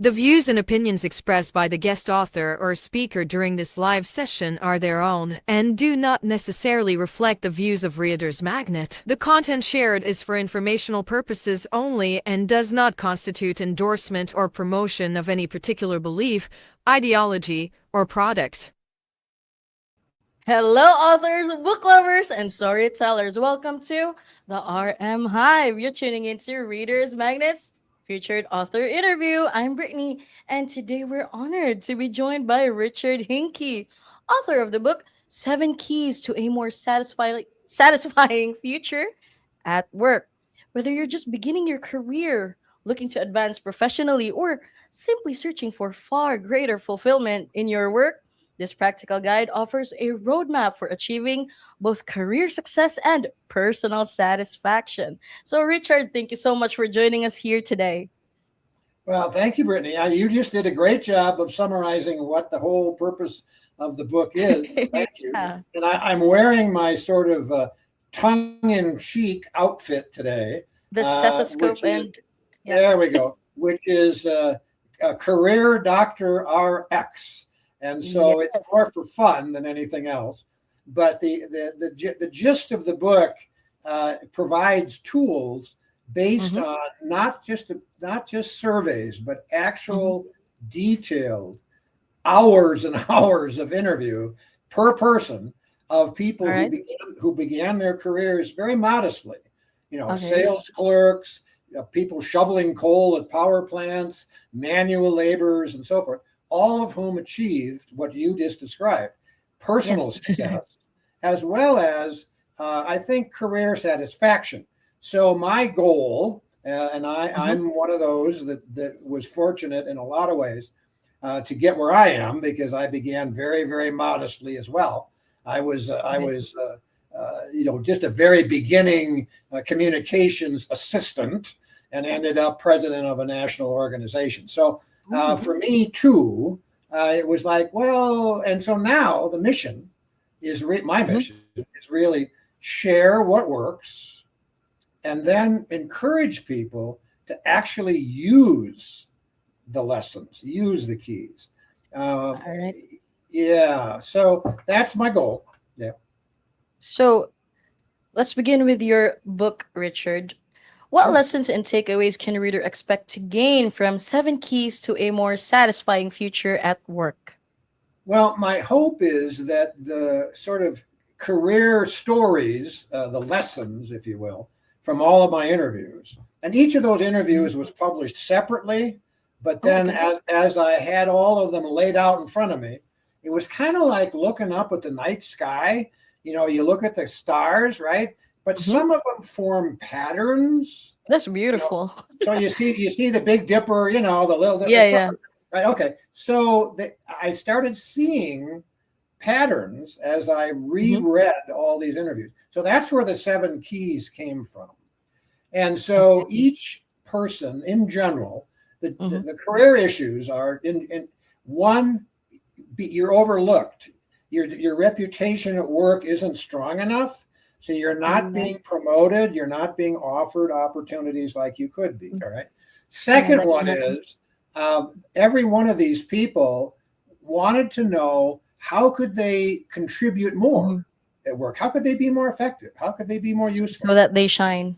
The views and opinions expressed by the guest author or speaker during this live session are their own and do not necessarily reflect the views of Reader's Magnet. The content shared is for informational purposes only and does not constitute endorsement or promotion of any particular belief, ideology, or product. Hello, authors, book lovers, and storytellers. Welcome to the RM Hive. You're tuning into Reader's Magnet's featured author interview. I'm Brittany, and today we're honored to be joined by Richard Hinkie, author of the book 7 Keys to a More Satisfying Future at Work. Whether you're just beginning your career, looking to advance professionally, or simply searching for far greater fulfillment in your work, this practical guide offers a roadmap for achieving both career success and personal satisfaction. So, Richard, thank you so much for joining us here today. Well, thank you, Brittany. You just did a great job of summarizing what the whole purpose of the book is. Thank you. Yeah. And I'm wearing my sort of tongue-in-cheek outfit today. The stethoscope There we go, which is a Career Doctor RX. And so Yes. it's more for fun than anything else. But the gist of the book provides tools based on not just surveys, but actual detailed hours and hours of interview per person of people who began their careers very modestly. Sales clerks, people shoveling coal at power plants, manual laborers, and so forth. All of whom achieved what you just described, personal success, as well as, I think, career satisfaction. So my goal, and I'm one of those that was fortunate in a lot of ways to get where I am, because I began very, very modestly as well. I was just a very beginning communications assistant and ended up president of a national organization. So for me too, it was like, well, and so now the mission is my mission is really share what works and then encourage people to actually use the lessons, use the keys. All right. Yeah, so that's my goal. Yeah. So let's begin with your book, Richard. What lessons and takeaways can a reader expect to gain from 7 Keys to a More Satisfying Future at Work? Well, my hope is that the sort of career stories, the lessons, if you will, from all of my interviews, and each of those interviews was published separately, but then as I had all of them laid out in front of me, it was kind of like looking up at the night sky. You look at the stars, right? But some of them form patterns. That's beautiful. So you see the Big Dipper, the little Yeah. Right. Okay. So I started seeing patterns as I reread all these interviews. So that's where the 7 keys came from. And so each person in general, the career issues are in one, you're overlooked. Your reputation at work isn't strong enough. So you're not being promoted. You're not being offered opportunities like you could be. All right. Second one is every one of these people wanted to know how could they contribute more at work? How could they be more effective? How could they be more useful? So that they shine.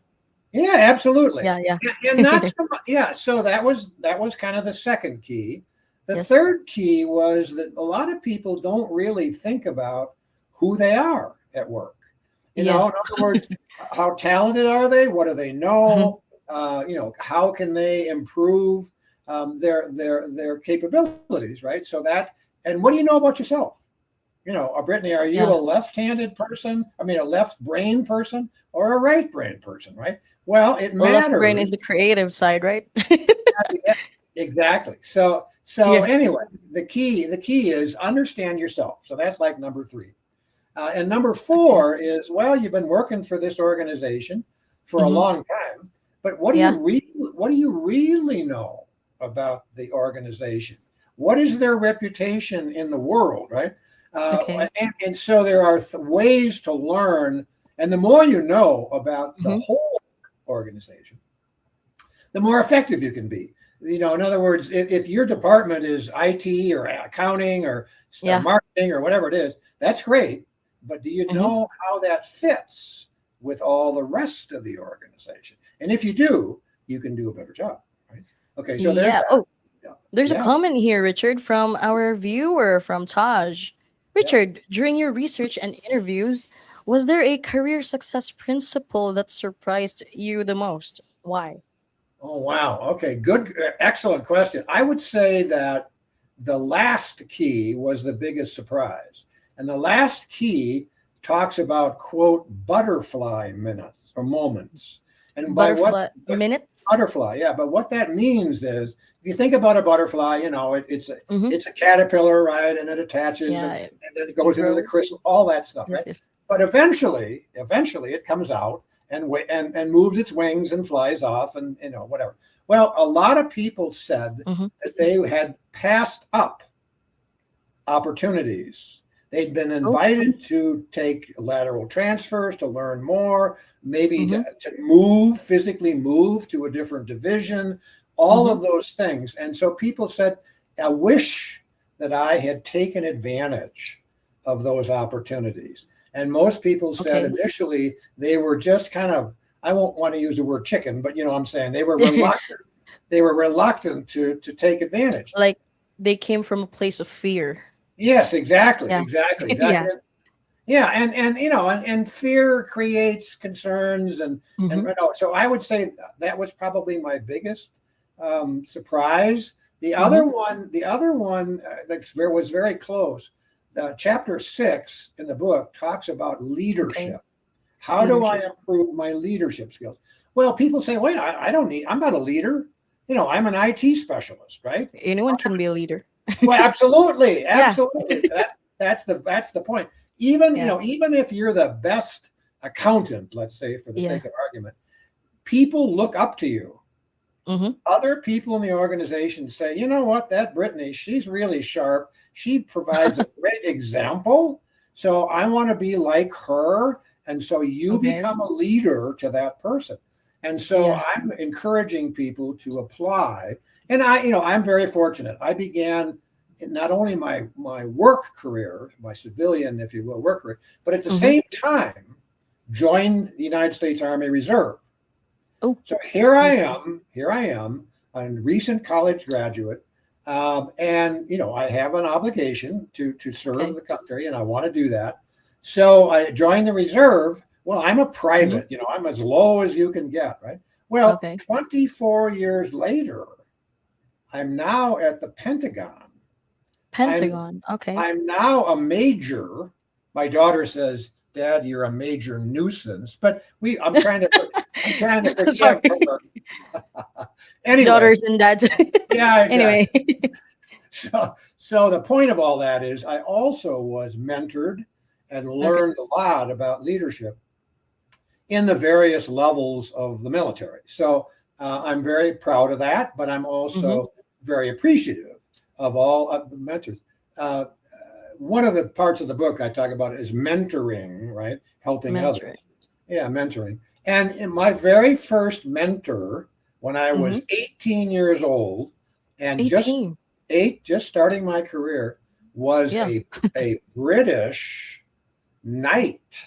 Yeah, absolutely. Yeah. And not so much, so that was kind of the second key. The third key was that a lot of people don't really think about who they are at work. In other words, how talented are they? What do they know? How can they improve their capabilities, right? So and what do you know about yourself? Brittany, are you a left-handed person? I mean, a left brain person or a right brain person, right? Well, it matters. The left brain is the creative side, right? Exactly. So anyway, the key is understand yourself. So that's like number 3. And number 4 is, well, you've been working for this organization for a long time, but what do you really know about the organization? What is their reputation in the world, right? And so there are ways to learn, and the more you know about the whole organization, the more effective you can be. In other words, if your department is IT or accounting or Yeah. marketing or whatever it is, that's great. But do you know how that fits with all the rest of the organization? And if you do, you can do a better job, right? Okay, so there's Yeah. that. Oh, Yeah. there's a Yeah. comment here, Richard, from our viewer, from Taj. Richard, during your research and interviews, was there a career success principle that surprised you the most? Why? Oh, wow. Okay, good, excellent question. I would say that the last key was the biggest surprise. And the last key talks about, quote, butterfly minutes or moments. And by Butterfly what minutes? butterfly, yeah, but what that means is if you think about a butterfly, Mm-hmm. it's a caterpillar, right? And it attaches Yeah, and then it goes into the grows. chrysalis, all that stuff, Yes, right? yes. But eventually it comes out and moves its wings and flies off and whatever. Well, a lot of people said Mm-hmm. that they had passed up opportunities. They'd been Oh. invited to take lateral transfers to learn more, maybe Mm-hmm. to physically move to a different division, all Mm-hmm. of those things. And so people said, I wish that I had taken advantage of those opportunities. And most people said Okay. initially they were just kind of, I won't want to use the word chicken, but you know what I'm saying? They were reluctant. They were reluctant to take advantage. Like they came from a place of fear. Yes, exactly, Yeah. exactly. Yeah. Yeah, and fear creates concerns and Mm-hmm. so I would say that was probably my biggest surprise. The Mm-hmm. other one was very close. Chapter 6 in the book talks about leadership. How do I Leadership. improve my leadership skills? Well, people say, wait, I'm not a leader. I'm an IT specialist, right? Anyone can be a leader. Well, absolutely, Yeah. absolutely. That's the point. Even Yeah. even if you're the best accountant, let's say for the Yeah. sake of argument, people look up to you. Mm-hmm. Other people in the organization say, you know what, that Brittany, she's really sharp. She provides a great example. So I want to be like her. And so you Okay. become a leader to that person. And so Yeah. I'm encouraging people to apply. And I'm very fortunate. I began not only my work career, my civilian, if you will, work career, but at the Mm-hmm. same time, joined the United States Army Reserve. Oh, So here I yes. am, a recent college graduate, and I have an obligation to serve Okay. the country, and I want to do that. So I joined the reserve. Well, I'm a Mm-hmm. private, I'm as low as you can get, right? Well, Okay. 24 years later, I'm now at the Pentagon. Pentagon. Okay. I'm now a major. My daughter says, Dad, you're a major nuisance. But I'm trying to forget Sorry. her. Anyway, Daughters and dads. yeah, exactly. Anyway. So the point of all that is I also was mentored and learned a lot about leadership in the various levels of the military. So I'm very proud of that, but I'm also very appreciative of all of the mentors. One of the parts of the book I talk about is mentoring, right? Helping others. Yeah, mentoring. And in my very first mentor, when I was 18 years old and 18. just starting my career, was Yeah. a British knight.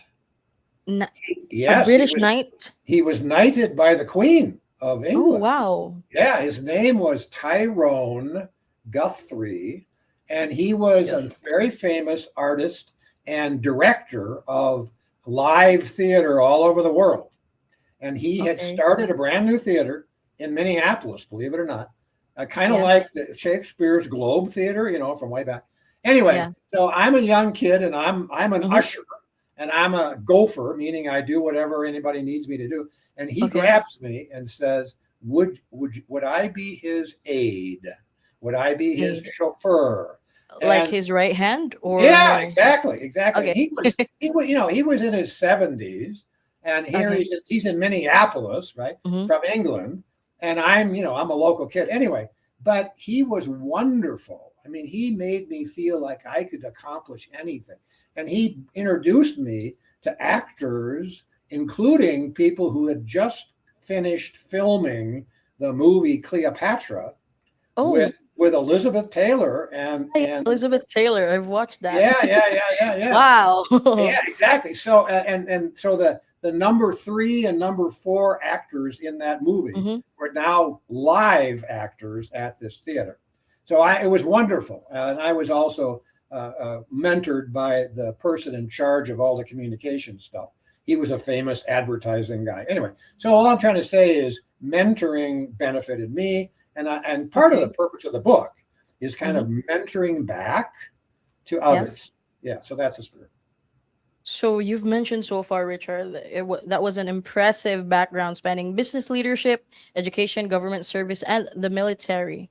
A Yes, British knight. he was knighted by the Queen of Oh, England. wow. Yeah, his name was Tyrone Guthrie, and he was a very famous artist and director of live theater all over the world. And he had started a brand new theater in Minneapolis, believe it or not, kind of like the Shakespeare's Globe Theater, from way back. Anyway, so I'm a young kid, and I'm an usher, and I'm a gopher, meaning I do whatever anybody needs me to do. And he grabs me and says, "Would I be his aide? Would I be his chauffeur?" Like his right hand, or yeah, no? exactly. Okay. He was in his 70s, and here he's in Minneapolis, right, from England, and I'm a local kid anyway. But he was wonderful. I mean, he made me feel like I could accomplish anything, and he introduced me to actors, including people who had just finished filming the movie Cleopatra. Oh, with Elizabeth Taylor yeah, and Elizabeth Taylor. I've watched that. yeah. Wow. Yeah, exactly. So and so the number 3 and number 4 actors in that movie Hmm. were now live actors at this theater. So it was wonderful, and I was also mentored by the person in charge of all the communication stuff. He was a famous advertising guy. Anyway, so all I'm trying to say is mentoring benefited me, and part of the Okay. purpose of the book is kind of Hmm. mentoring back to Yes. others. Yeah, so that's the spirit. So you've mentioned so far, Richard, that was an impressive background spanning business leadership, education, government service, and the military.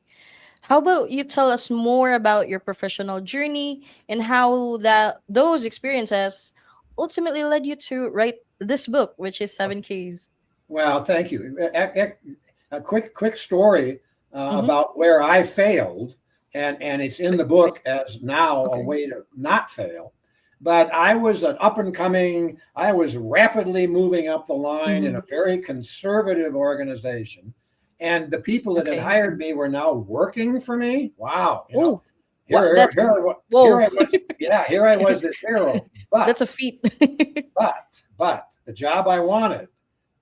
How about you tell us more about your professional journey and how that those experiences ultimately led you to write this book, which is Seven Keys. Well, thank you. A quick story Mm-hmm. about where I failed, and it's in the book as now a Okay. way to not fail. But I was an up and coming. I was rapidly moving up the line in Mm-hmm. a very conservative organization, and the people that had Okay. hired me were now working for me. Wow, Oh, what? here That's here I wa- here whoa. I was. Yeah, here I was, this hero. That's a feat. But the job I wanted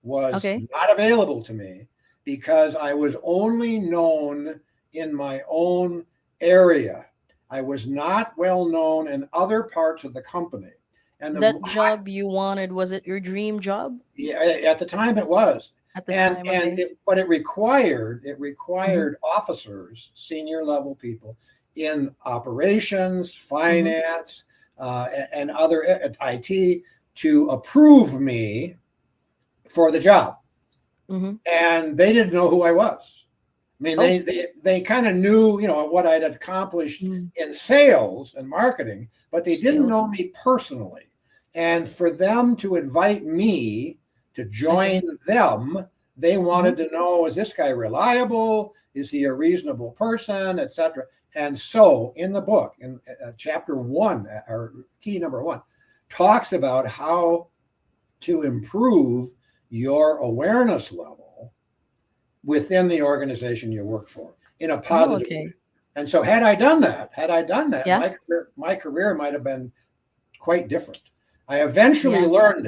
was Okay. not available to me because I was only known in my own area. I was not well known in other parts of the company. And That job you wanted, was it your dream job at the time it was. at the time? Okay. But it Mm-hmm. required officers, senior level people in operations, Mm-hmm. finance, and other IT to approve me for the job, Mm-hmm. and they didn't know who I was. I mean, Oh. they kind of knew, what I'd accomplished Mm. in sales and marketing, but they didn't Sales. know me personally. And for them to invite me to join Okay. them, they Mm-hmm. wanted to know, is this guy reliable? Is he a reasonable person, etc. And so in the book, in chapter 1, or key number 1, talks about how to improve your awareness level within the organization you work for in a Oh, positive way. okay. And so had I done that, Yeah. my career might have been quite different. Yeah. I eventually learned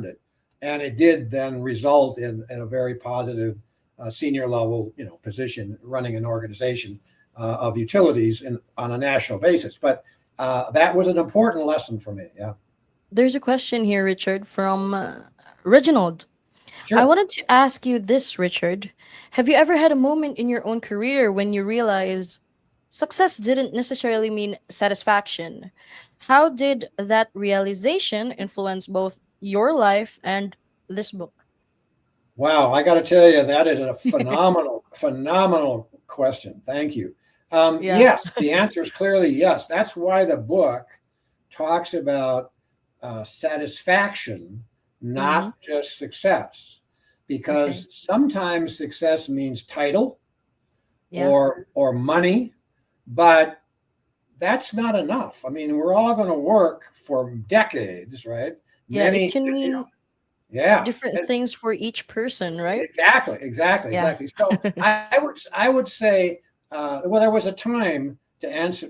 it, and it did then result in a very positive senior level, position running an organization of utilities on a national basis. But that was an important lesson for me. Yeah, There's a question here, Richard, from Reginald. I sure. wanted to ask you this, Richard. Have you ever had a moment in your own career when you realize success didn't necessarily mean satisfaction? How did that realization influence both your life and this book? Wow, I got to tell you, that is a phenomenal question. Thank you. Yeah. Yes, the answer is clearly yes. That's why the book talks about satisfaction, Mm-hmm. not just success, Okay. because sometimes success means title Yeah. or money, but that's not enough. I mean, we're all going to work for decades, right? Yeah. It Many, can mean yeah. different things for each person, right? Exactly. Yeah. So I would say, well, there was a time to answer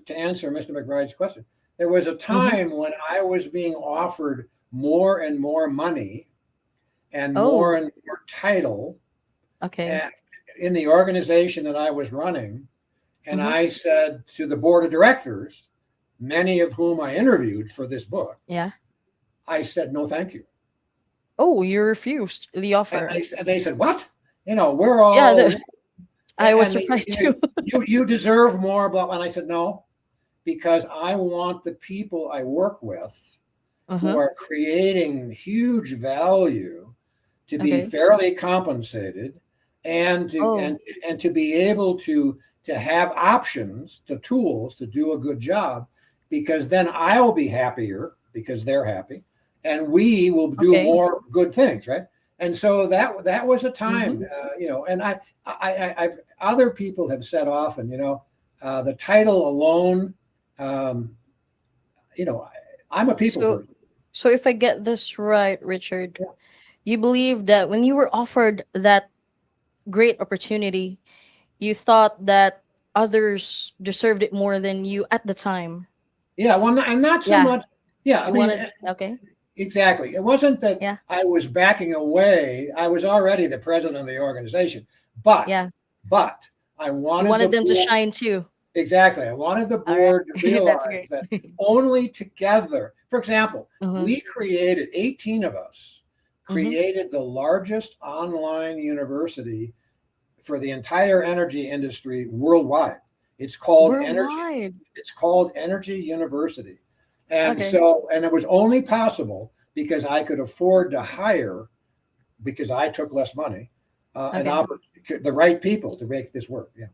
Mr. McBride's question. There was a Mm-hmm. time when I was being offered more and more money and Oh, more title okay. and in the organization that I was running, and Mm-hmm. I said to the board of directors, many of whom I interviewed for this book, Yeah. I said no, thank you. Oh, you refused the And offer. they said, what? We're Yeah. all I was and surprised too. you deserve more, blah. And I said no, because I want the people I work with who Uh-huh. are creating huge value to be Okay. fairly compensated, and to Oh, and to be able to have options, the tools to do a good job, because then I'll be happier because they're happy, and we will do okay. more good things, right? And so that was a Mm-hmm. time, and I've other people have said often, the title alone, um, you know, I'm a people So, person. so if I get this right, Richard, you believe that when you were offered that great opportunity, you thought that others deserved it more than you at the time. Yeah, well, and not so Yeah, much. Yeah, I you mean, wanted. Okay. exactly. It wasn't that Yeah. I was backing away. I was already the president of the organization, but Yeah. but I You wanted wanted the them to board. shine too. Exactly. I wanted the All right. board to That's realize great. that only together, for example, Mm-hmm. we created 18 of us Mm-hmm. created the largest online university for the entire energy industry worldwide. It's called Energy. Worldwide. It's called Energy University. And Okay. so, and it was only possible because I could afford to hire, because I took less money, Okay. the right people to make this work. Yeah.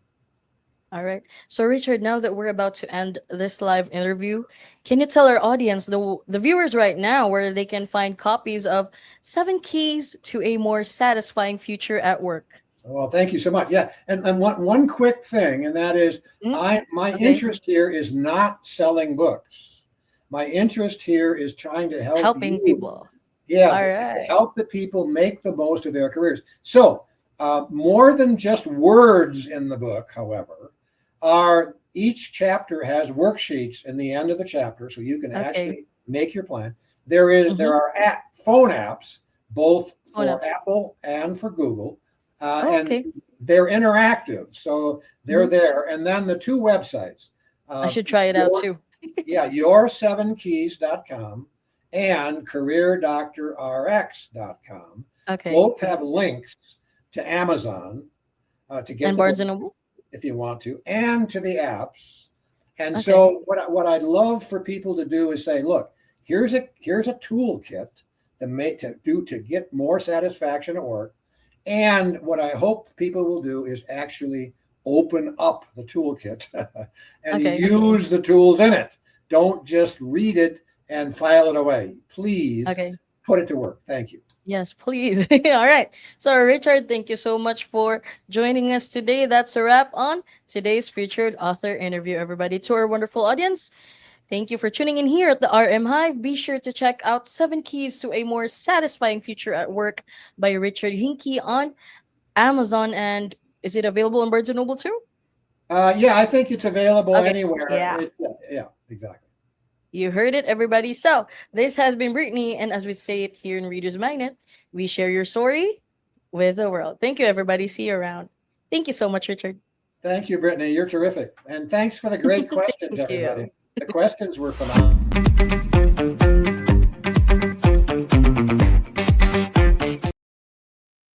All right. So, Richard, now that we're about to end this live interview, can you tell our audience, the viewers right now, where they can find copies of 7 Keys to a More Satisfying Future at Work? Well, thank you so much. Yeah, and one quick thing, and that is, Mm, my okay. interest here is not selling books. My interest here is trying to help Helping you. people. Yeah, All to right. help the people make the most of their careers. So, more than just words in the book, however, are each chapter has worksheets in the end of the chapter, so you can Okay. actually make your plan. There Mm-hmm. are phone apps, both Phone for apps. Apple and for Google, Oh, and okay. they're interactive, so they're Hmm. there. And then the two websites, I uh, should try it out your too. yeah, your7keys.com and careerdoctorrx.com. Okay. Both have links to Amazon to get And the book Barnes and Noble? if you want to, and to the apps. And Okay. so what I'd love for people to do is say, look, here's a toolkit to get more satisfaction at work. And what I hope people will do is actually open up the toolkit and Okay. use the tools in it. Don't just read it and file it away. Please Okay. put it to work. Thank you. Yes, please. All right. So, Richard, thank you so much for joining us today. That's a wrap on today's featured author interview, everybody. To our wonderful audience, thank you for tuning in here at the RM Hive. Be sure to check out 7 Keys to a More Satisfying Future at Work by Richard Hinkie on Amazon. And is it available on Barnes and Noble too? Yeah, I think it's available Okay. anywhere. Yeah. Yeah, exactly. You heard it, everybody. So, this has been Brittany. And as we say it here in Reader's Magnet, we share your story with the world. Thank you, everybody. See you around. Thank you so much, Richard. Thank you, Brittany. You're terrific. And thanks for the great questions, Thank you. everybody. The questions were phenomenal.